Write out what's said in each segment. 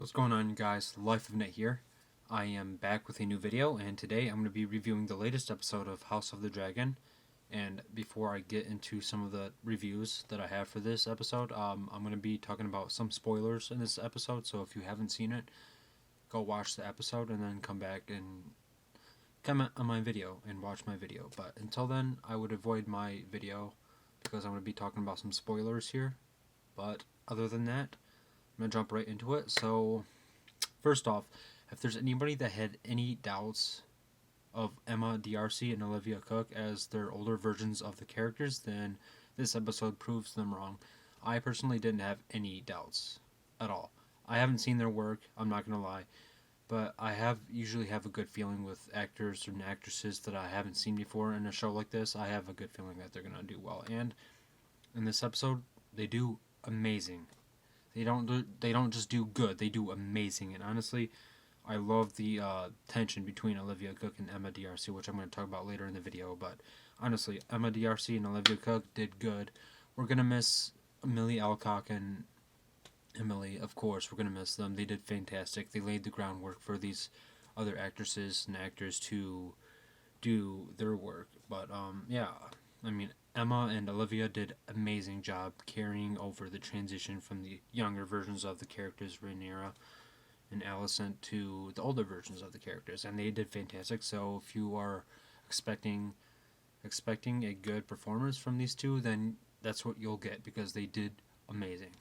What's going on, guys? Life of Net here. I am back with a new video, and today I'm going to be reviewing the latest episode of House of the Dragon. And before I get into some of the reviews that I have for this episode, I'm going to be talking about some spoilers in this episode. So if you haven't seen it, go watch the episode and then come back and comment on my video and watch my video. But until then, I would avoid my video because I'm going to be talking about some spoilers here. But other than that, I'm going to jump right into it. So, first off, if there's anybody that had any doubts of Emma D'Arcy and Olivia Cook as their older versions of the characters, then this episode proves them wrong. I personally didn't have any doubts at all. I haven't seen their work, I'm not going to lie, but I usually have a good feeling with actors and actresses that I haven't seen before in a show like this. I have a good feeling that they're going to do well, and in this episode, they do amazing. They don't just do good. They do amazing. And honestly, I love the tension between Olivia Cook and Emma D'Arcy, which I'm going to talk about later in the video. But honestly, Emma D'Arcy and Olivia Cook did good. We're gonna miss Millie Alcock and Emily, of course. We're gonna miss them. They did fantastic. They laid the groundwork for these other actresses and actors to do their work. But yeah, I mean, Emma and Olivia did amazing job carrying over the transition from the younger versions of the characters, Rhaenyra and Alicent, to the older versions of the characters, and they did fantastic. So if you are expecting a good performance from these two, then that's what you'll get because they did amazing.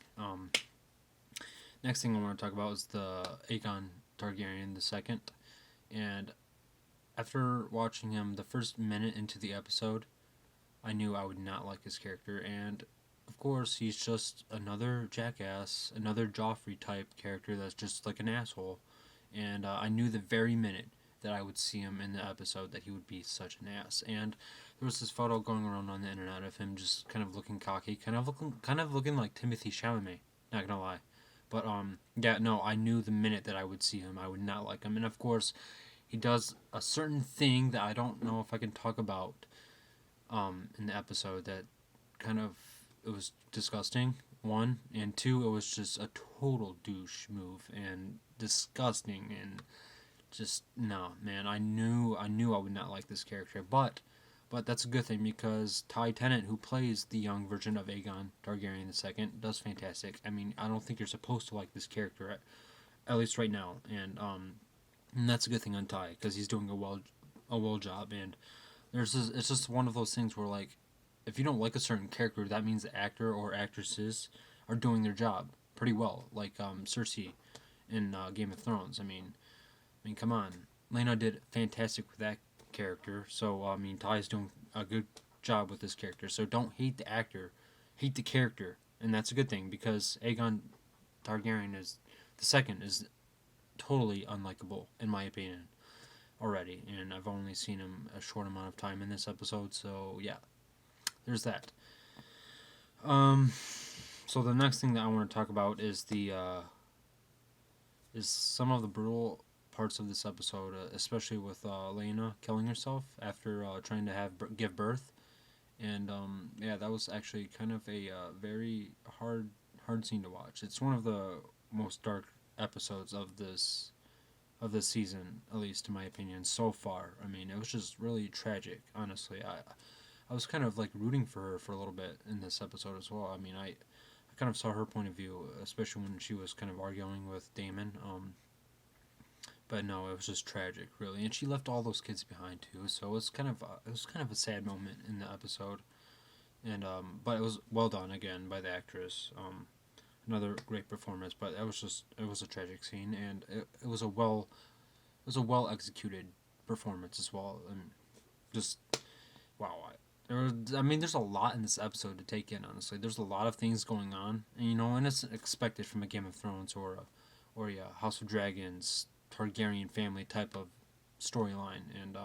Next thing I want to talk about is the Aegon Targaryen the second, and after watching him the first minute into the episode, I knew I would not like his character, and of course, he's just another jackass, another Joffrey type character that's just like an asshole. And I knew the very minute that I would see him in the episode that he would be such an ass. And there was this photo going around on the internet of him just kind of looking cocky, kind of looking like Timothy Chalamet. Not gonna lie, but yeah, no, I knew the minute that I would see him, I would not like him. And of course, he does a certain thing that I don't know if I can talk about in the episode that kind of, it was disgusting, one, and two, it was just a total douche move and disgusting, and just no, man. I knew I would not like this character, but that's a good thing because Ty Tennant, who plays the young version of Aegon Targaryen II, does fantastic. I mean, I don't think you're supposed to like this character, at least right now, and that's a good thing on Ty because he's doing a well job. And it's just one of those things where, like, if you don't like a certain character, that means the actor or actresses are doing their job pretty well. Like Cersei in Game of Thrones. I mean, come on, Lena did fantastic with that character. So I mean, Ty's doing a good job with this character. So don't hate the actor, hate the character, and that's a good thing because Aegon Targaryen is the second is totally unlikable in my opinion already, and I've only seen him a short amount of time in this episode. So yeah, there's that. Um, so the next thing that I want to talk about is the is some of the brutal parts of this episode, especially with Lena killing herself after trying to give birth, and yeah, that was actually kind of a very hard scene to watch. It's one of the most dark episodes of this season, at least in my opinion, so far. I mean, it was just really tragic. Honestly, I was kind of like rooting for her for a little bit in this episode as well. I mean, I kind of saw her point of view, especially when she was kind of arguing with Damon. But no, it was just tragic, really, and she left all those kids behind too. So it was kind of a sad moment in the episode, and but it was well done again by the actress. Another great performance, but it was a tragic scene, and it was a well executed performance as well, and just wow. I mean, there's a lot in this episode to take in. Honestly, there's a lot of things going on, and it's expected from a Game of Thrones or a House of Dragons Targaryen family type of storyline, and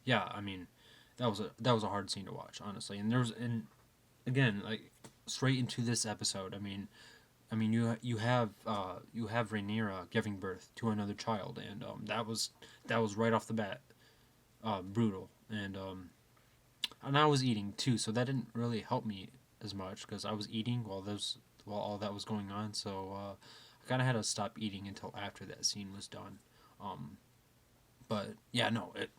yeah, I mean, that was a hard scene to watch, honestly. And again, like, straight into this episode. I mean, you have Rhaenyra giving birth to another child, and that was right off the bat brutal, and I was eating too, so that didn't really help me as much because I was eating while all that was going on. So I kind of had to stop eating until after that scene was done. Um, but yeah, no, it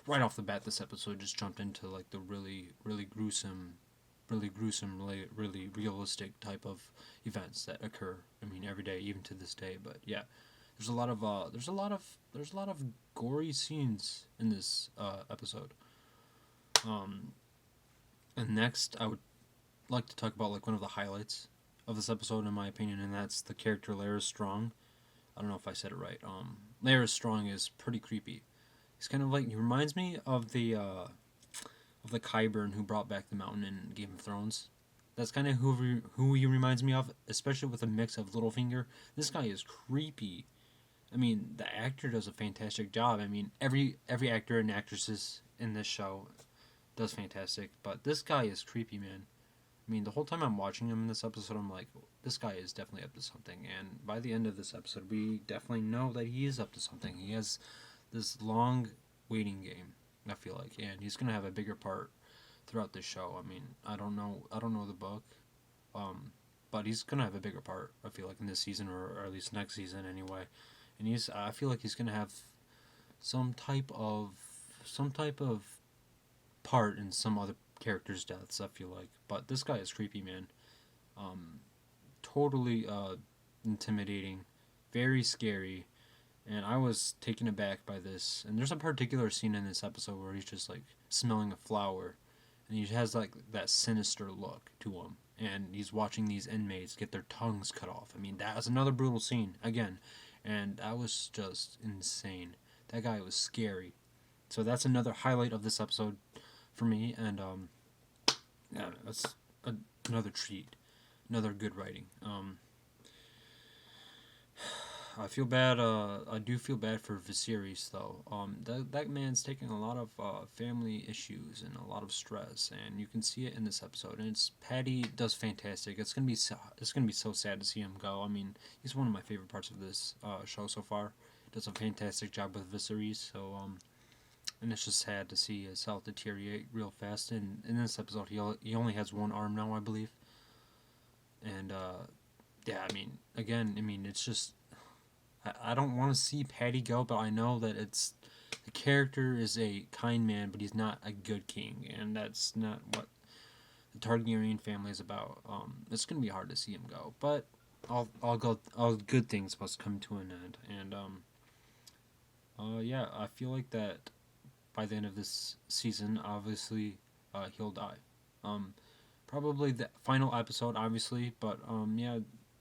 right off the bat, this episode just jumped into like the really gruesome, really realistic type of events that occur. I mean, every day, even to this day. But yeah, there's a lot of gory scenes in this episode. Um, and next, I would like to talk about like one of the highlights of this episode, in my opinion, and that's the character Lara Strong. I don't know if I said it right. Lara Strong is pretty creepy. He's kind of like he reminds me of the Qyburn who brought back the mountain in Game of Thrones. That's kind of who he reminds me of, especially with a mix of Littlefinger. This guy is creepy. I mean, the actor does a fantastic job. I mean, every actor and actresses in this show does fantastic, but this guy is creepy, man. I mean, the whole time I'm watching him in this episode, I'm like, this guy is definitely up to something. And by the end of this episode, we definitely know that he is up to something. He has this long waiting game, I feel like, and he's gonna have a bigger part throughout this show. I mean, I don't know the book, but he's gonna have a bigger part. I feel like in this season, or at least next season, anyway. And I feel like he's gonna have some type of some type of part in some other characters' deaths. I feel like, but this guy is creepy, man. Um, totally intimidating, very scary, and I was taken aback by this. And there's a particular scene in this episode where he's just like smelling a flower, and he has like that sinister look to him, and he's watching these inmates get their tongues cut off. I mean, that was another brutal scene again, and that was just insane. That guy was scary. So that's another highlight of this episode for me, and yeah, that's another treat, another good writing. I feel bad. I do feel bad for Viserys though. That man's taking a lot of family issues and a lot of stress, and you can see it in this episode. And Patty does fantastic. It's gonna be so sad to see him go. I mean, he's one of my favorite parts of this show so far. Does a fantastic job with Viserys. So and it's just sad to see his health deteriorate real fast. And in this episode, he only has one arm now, I believe. And yeah, I mean, again, I mean, it's just I don't want to see Patty go, but I know that the character is a kind man, but he's not a good king, and that's not what the Targaryen family is about. It's gonna be hard to see him go, but all good things must come to an end, and yeah, I feel like that by the end of this season, obviously, he'll die. Um, probably the final episode, obviously, but yeah,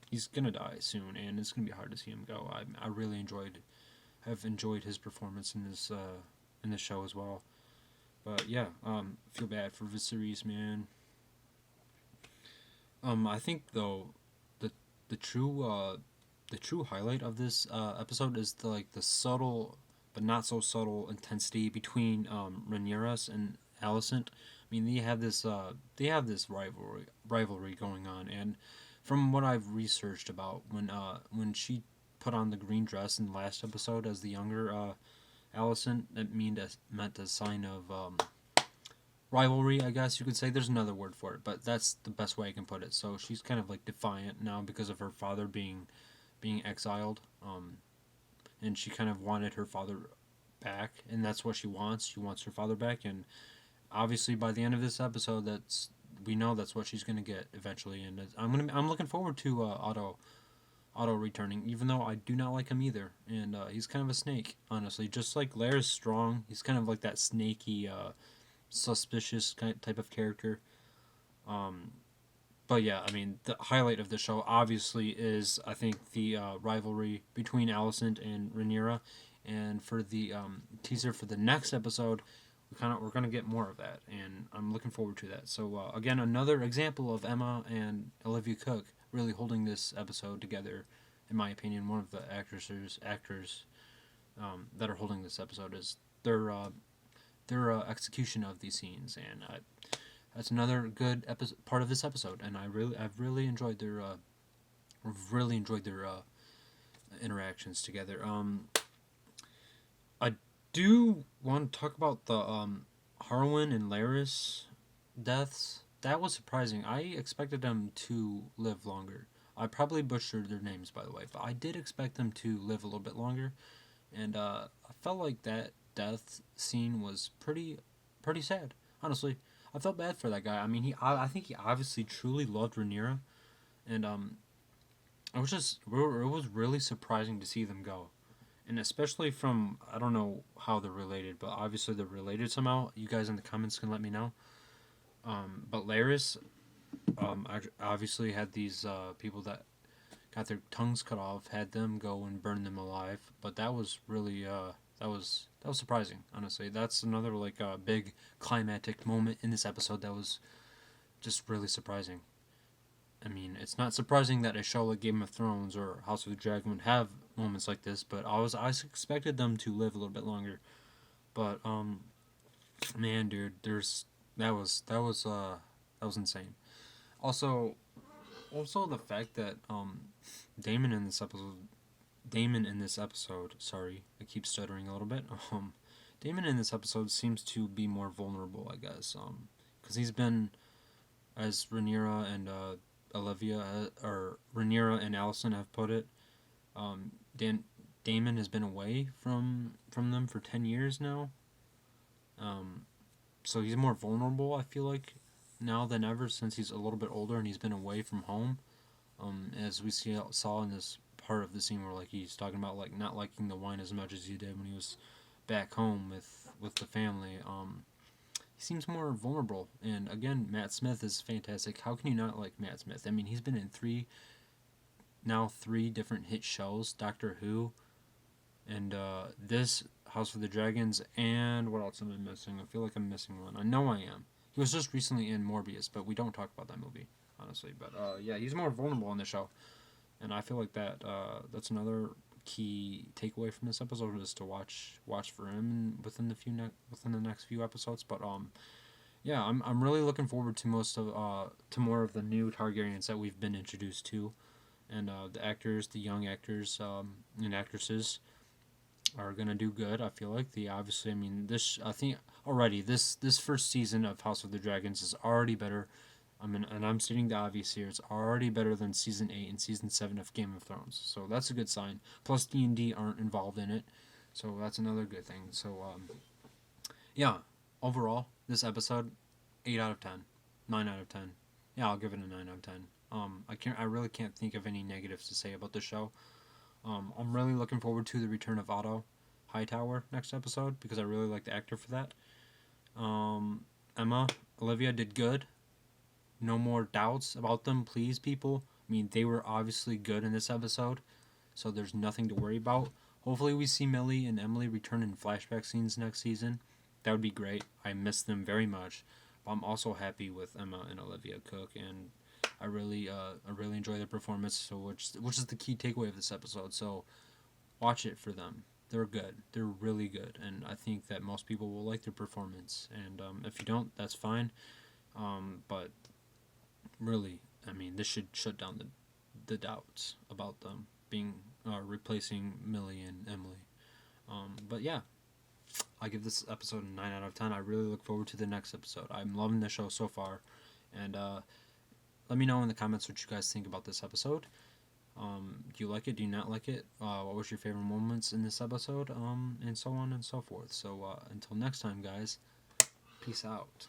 he's gonna die soon, and it's gonna be hard to see him go. I really have enjoyed his performance in this show as well. But yeah, feel bad for Viserys, man. I think though the the true the true highlight of this episode is the subtle but not so subtle intensity between Rhaenyra and Alicent. I mean, they have this rivalry going on, and from what I've researched about when she put on the green dress in the last episode as the younger Alicent, it meant a sign of rivalry, I guess you could say. There's another word for it, but that's the best way I can put it. So she's kind of like defiant now because of her father being exiled, and she kind of wanted her father back, and that's what she wants. She wants her father back, and obviously by the end of this episode, we know that's what she's gonna get eventually, and I'm looking forward to Otto returning, even though I do not like him either, and he's kind of a snake, honestly, just like Laird's Strong. He's kind of like that snaky, suspicious type of character. Um, but yeah, I mean, the highlight of the show obviously is, I think, the rivalry between Alicent and Rhaenyra, and for the teaser for the next episode, we're gonna get more of that, and I'm looking forward to that. So again, another example of Emma and Olivia Cook really holding this episode together, in my opinion. One of the actors that are holding this episode is their execution of these scenes, and that's another good part of this episode. And I've really enjoyed their interactions together. I do want to talk about the Harwin and Laris deaths. That was surprising. I expected them to live longer. I probably butchered their names, by the way, but I did expect them to live a little bit longer, and I felt like that death scene was pretty sad. Honestly, I felt bad for that guy. I mean, I think he obviously truly loved Rhaenyra, and it was really surprising to see them go, and especially from, I don't know how they're related, but obviously they're related somehow. You guys in the comments can let me know. But Laris, obviously had these people that got their tongues cut off, had them go and burn them alive. But that was really that was surprising. Honestly, that's another like big climactic moment in this episode that was just really surprising. I mean, it's not surprising that a show like Game of Thrones or House of the Dragon would have moments like this, but I expected them to live a little bit longer. But man, dude, that was insane. Also, the fact that Damon in this episode, sorry, I keep stuttering a little bit. Damon in this episode seems to be more vulnerable, I guess, because he's been, as Rhaenyra and Olivia or Rhaenyra and Alicent have put it, Damon has been away from them for 10 years now. So he's more vulnerable, I feel like, now than ever, since he's a little bit older and he's been away from home. As we saw in this part of the scene where like he's talking about like not liking the wine as much as he did when he was back home with the family. He seems more vulnerable, and again, Matt Smith is fantastic. How can you not like Matt Smith? I mean, he's been in three different hit shows: Doctor Who, and this House of the Dragons, and what else am I missing? I feel like I'm missing one. I know I am. He was just recently in Morbius, but we don't talk about that movie, honestly. But yeah, he's more vulnerable in the show, and I feel like that's another key takeaway from this episode is to watch for him within the next few episodes. But yeah, I'm really looking forward to more of the new Targaryens that we've been introduced to, and the young actors and actresses are gonna do good. I feel like I think already this first season of House of the Dragons is already better. I mean, and I'm stating the obvious here. It's already better than season 8 and season 7 of Game of Thrones. So that's a good sign. Plus D&D aren't involved in it, so that's another good thing. So yeah, overall this episode 8 out of 10, 9 out of 10. Yeah, I'll give it a 9 out of 10. I really can't think of any negatives to say about the show. I'm really looking forward to the return of Otto Hightower next episode because I really like the actor for that. Olivia did good. No more doubts about them, please, people. I mean, they were obviously good in this episode, so there's nothing to worry about. Hopefully we see Millie and Emily return in flashback scenes next season. That would be great. I miss them very much. But I'm also happy with Emma and Olivia Cook, and I really enjoy their performance. So which is the key takeaway of this episode. So watch it for them. They're good. They're really good, and I think that most people will like their performance. And if you don't, that's fine. But really, I mean, this should shut down the doubts about them being replacing Millie and Emily. But yeah, I give this episode a 9 out of 10. I really look forward to the next episode. I'm loving the show so far, and let me know in the comments what you guys think about this episode. Do you like it? Do you not like it? What was your favorite moments in this episode? And so on and so forth. So until next time, guys, peace out.